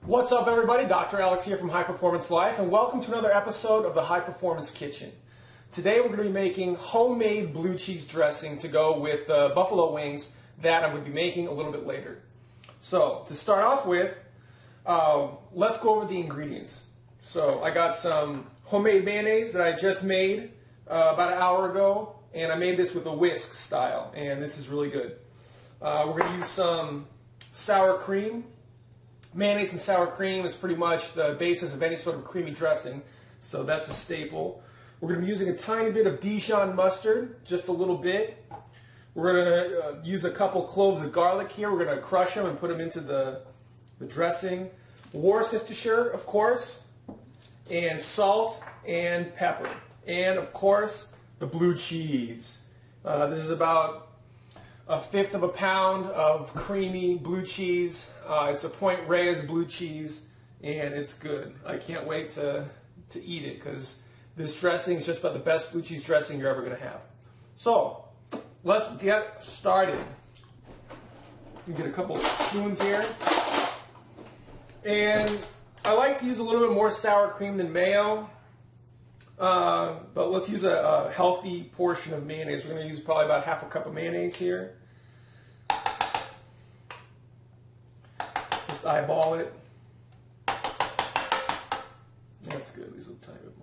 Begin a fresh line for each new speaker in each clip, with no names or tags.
What's up, everybody? Dr. Alex here from High Performance Life, and welcome to another episode of the High Performance Kitchen. Today we're going to be making homemade blue cheese dressing to go with buffalo wings that I'm going to be making a little bit later. So to start off with, let's go over the ingredients. So I got some homemade mayonnaise that I just made about an hour ago, and I made this with a whisk style, and this is really good. We're going to use some sour cream. Mayonnaise and sour cream is pretty much the basis of any sort of creamy dressing, so that's a staple. We're going to be using a tiny bit of Dijon mustard, just a little bit. We're going to use a couple cloves of garlic here. We're going to crush them and put them into the dressing. Worcestershire, of course, and salt and pepper. And, of course, the blue cheese. This is about 1/5 of a pound of creamy blue cheese. It's a Point Reyes blue cheese, and it's good. I can't wait to eat it because this dressing is just about the best blue cheese dressing you're ever going to have. So, let's get started. You get a couple of spoons here. And I like to use a little bit more sour cream than mayo, but let's use a healthy portion of mayonnaise. We're going to use probably about 1/2 cup of mayonnaise here. Just eyeball it. That's good. Use a tiny bit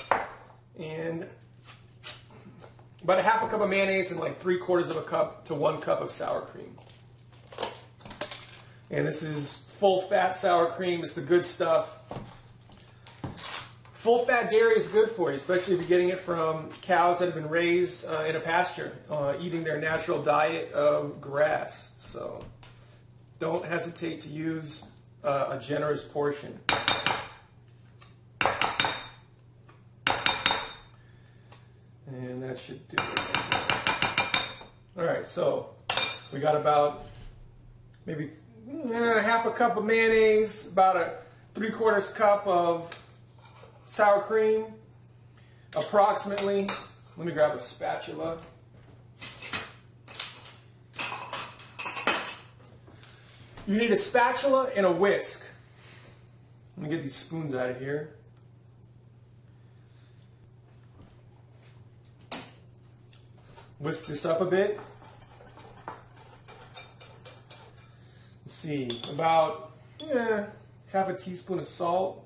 more. And about 1/2 cup of mayonnaise and like 3/4 of a cup to 1 cup of sour cream. And this is full fat sour cream. It's the good stuff. Full fat dairy is good for you, especially if you're getting it from cows that have been raised in a pasture, eating their natural diet of grass. So don't hesitate to use a generous portion. And that should do it. All right, so we got about maybe 1/2 cup of mayonnaise, about a 3/4 cup of sour cream, approximately. Let me grab a spatula. You need a spatula and a whisk. Let me get these spoons out of here. Whisk this up a bit. Let's see, about 1/2 teaspoon of salt.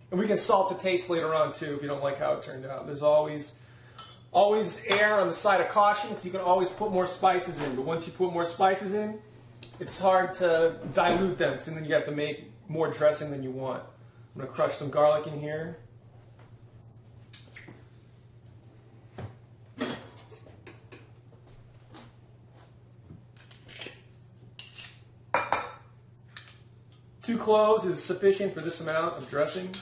And we can salt to taste later on too if you don't like how it turned out. There's always err on the side of caution because you can always put more spices in. But once you put more spices in, it's hard to dilute them because then you have to make more dressing than you want. I'm going to crush some garlic in here. Two cloves is sufficient for this amount of dressing.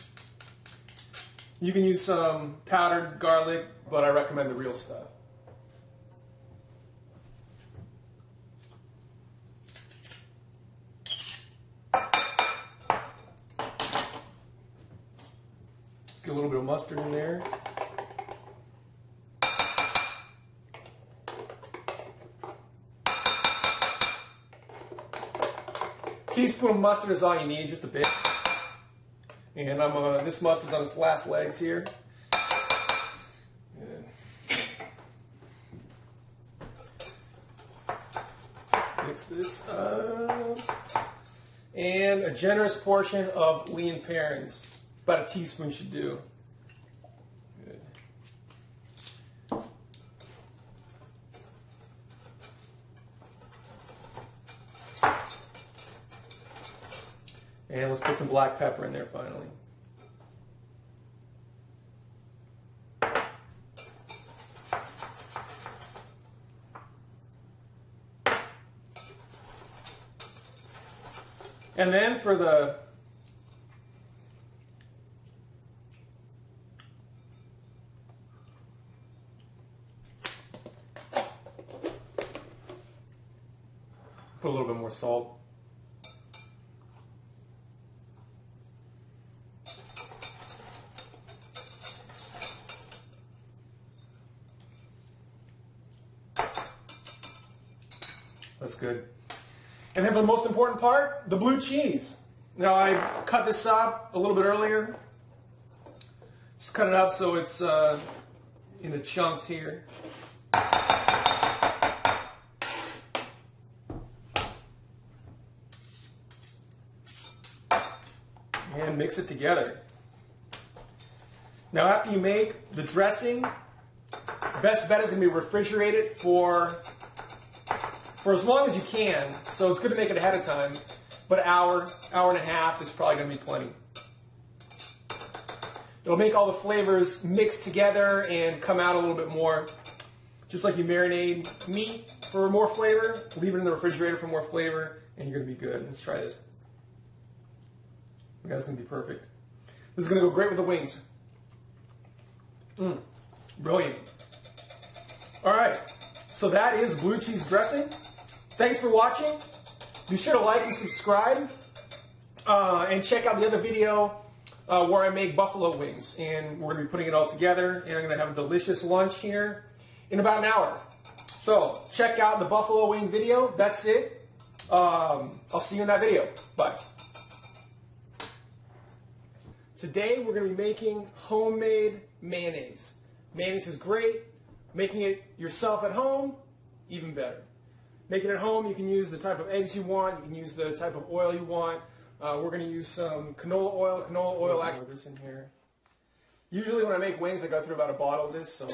You can use some powdered garlic, but I recommend the real stuff. Let's get a little bit of mustard in there. Teaspoon of mustard is all you need, just a bit. And this mustard's on its last legs here. Good. Mix this up. And a generous portion of lean parents. About a teaspoon should do. Good. And let's put some black pepper in there finally. And then for the put a little bit more salt. That's good. And then for the most important part, the blue cheese. Now I cut this up a little bit earlier. Just cut it up so it's in the chunks here. And mix it together. Now after you make the dressing, the best bet is going to be refrigerate it for as long as you can. So it's good to make it ahead of time, but an hour, hour and a half is probably going to be plenty. It'll make all the flavors mix together and come out a little bit more. Just like you marinate meat for more flavor, leave it in the refrigerator for more flavor, and you're going to be good. Let's try this. That's going to be perfect. This is going to go great with the wings. Brilliant. All right, so that is blue cheese dressing. Thanks for watching. Be sure to like and subscribe, and check out the other video where I make buffalo wings. And we're going to be putting it all together, and I'm going to have a delicious lunch here in about an hour. So check out the buffalo wing video. That's it. I'll see you in that video. Bye. Today we're going to be making homemade mayonnaise. Mayonnaise is great. Making it yourself at home, even better. Making it at home, you can use the type of eggs you want. You can use the type of oil you want. We're going to use some canola oil. Canola oil, actually, this in here. Usually when I make wings, I go through about a bottle of this, so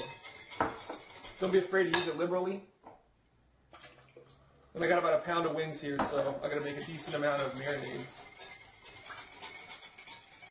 don't be afraid to use it liberally. And I got about a pound of wings here, so I got to make a decent amount of marinade.